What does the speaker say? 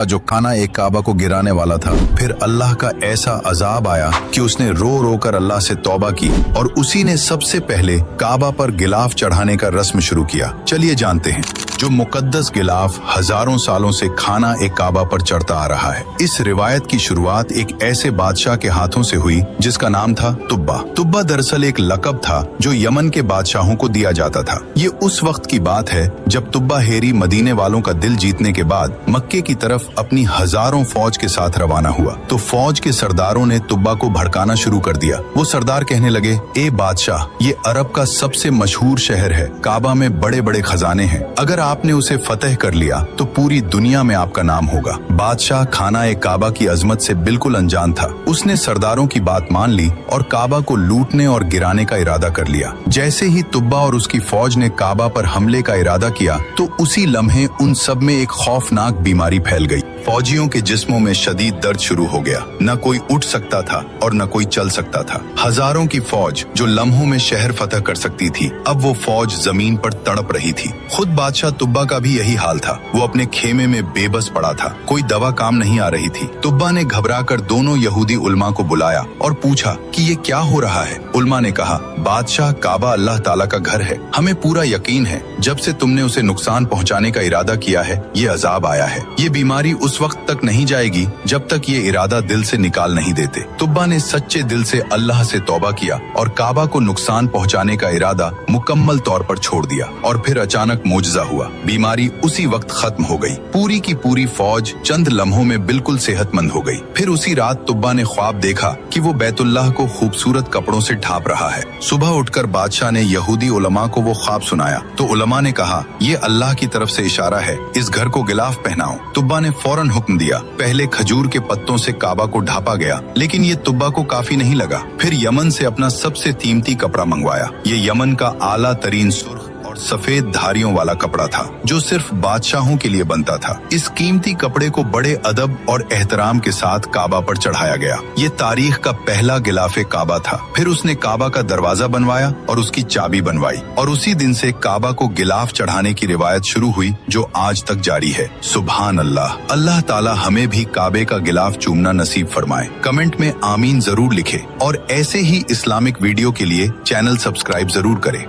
जो खाना एक काबा को गिराने वाला था। फिर अल्लाह का ऐसा अजाब आया कि उसने रो रो कर अल्लाह से तौबा की और उसी ने सबसे पहले काबा पर गिलाफ चढ़ाने का रस्म शुरू किया। चलिए जानते हैं। जो मुकद्दस गिलाफ हजारों सालों से खाना एक काबा पर चढ़ता आ रहा है। इस रिवायत की शुरुआत एक ऐसे बादशाह के हाथों से हुई जिसका नाम था तुब्बा। तुब्बा दरअसल एक लक़ब था जो यमन के बादशाहों को दिया जाता था। ये उस वक्त की बात है जब तुब्बा हेरी मदीने वालों का दिल जीतने के बाद मक्के की तरफ अपनी हजारों फौज के साथ रवाना हुआ तो फौज के सरदारों ने तुब्बा को भड़काना शुरू कर दिया। वो सरदार कहने लगे, ए बादशाह, ये अरब का सबसे मशहूर शहर है, काबा में बड़े बड़े खजाने हैं, अगर आपने उसे फतेह कर लिया तो पूरी दुनिया में आपका नाम होगा। बादशाह खाना एक काबा की अजमत से बिल्कुल अनजान था। उसने सरदारों की बात मान ली और काबा को लूटने और गिराने का इरादा कर लिया। जैसे ही तुब्बा और उसकी फौज ने काबा पर हमले का इरादा किया तो उसी लम्हे उन सब में एक खौफनाक बीमारी फैल गई। फौजियों के जिस्मों में शदीद दर्द शुरू हो गया। न कोई उठ सकता था और न कोई चल सकता था। हजारों की फौज जो लम्हों में शहर फतह कर सकती थी, अब वो फौज जमीन पर तड़प रही थी। खुद बादशाह तुब्बा का भी यही हाल था। वो अपने खेमे में बेबस पड़ा था। कोई दवा काम नहीं आ रही थी। तुब्बा ने घबराकर दोनों यहूदी उलमा को बुलाया और पूछा कि ये क्या हो रहा है। उलमा ने कहा, बादशाह, काबा अल्लाह ताला का घर है। हमें पूरा यकीन है जब से तुमने उसे नुकसान पहुंचाने का इरादा किया है, ये अजाब आया है। ये बीमारी उस वक्त तक नहीं जाएगी जब तक ये इरादा दिल से निकाल नहीं देते। तुब्बा ने सच्चे दिल से अल्लाह से तौबा किया और काबा को नुकसान पहुंचाने का इरादा मुकम्मल तौर पर छोड़ दिया। और फिर अचानक मोजज़ा हुआ। बीमारी उसी वक्त खत्म हो गई। पूरी की पूरी फौज चंद लम्हों में बिल्कुल सेहतमंद हो गई। फिर उसी रात तुब्बा ने ख्वाब देखा कि वो बैतुल्लाह को खूबसूरत कपड़ों से ढांप रहा है। सुबह उठकर बादशाह ने यहूदी उलमा को वो ख्वाब सुनाया तो उलमा ने कहा, ये अल्लाह की तरफ से इशारा है, इस घर को गिलाफ पहनाओ। तुब्बा ने फौरन हुक्म दिया। पहले खजूर के पत्तों से काबा को ढांपा गया, लेकिन ये तुब्बा को काफी नहीं लगा। फिर यमन से अपना सबसे कीमती कपड़ा मंगवाया। ये यमन का आला तरीन सुर्ख और सफेद धारियों वाला कपड़ा था जो सिर्फ बादशाहों के लिए बनता था। इस कीमती कपड़े को बड़े अदब और एहतराम के साथ काबा पर चढ़ाया गया। ये तारीख का पहला गिलाफे काबा था। फिर उसने काबा का दरवाजा बनवाया और उसकी चाबी बनवाई और उसी दिन से काबा को गिलाफ चढ़ाने की रिवायत शुरू हुई जो आज तक जारी है। सुभान अल्लाह। अल्लाह ताला हमें भी काबे का गिलाफ चूमना नसीब फरमाए। कमेंट में आमीन जरूर लिखे और ऐसे ही इस्लामिक वीडियो के लिए चैनल सब्सक्राइब जरूर करें।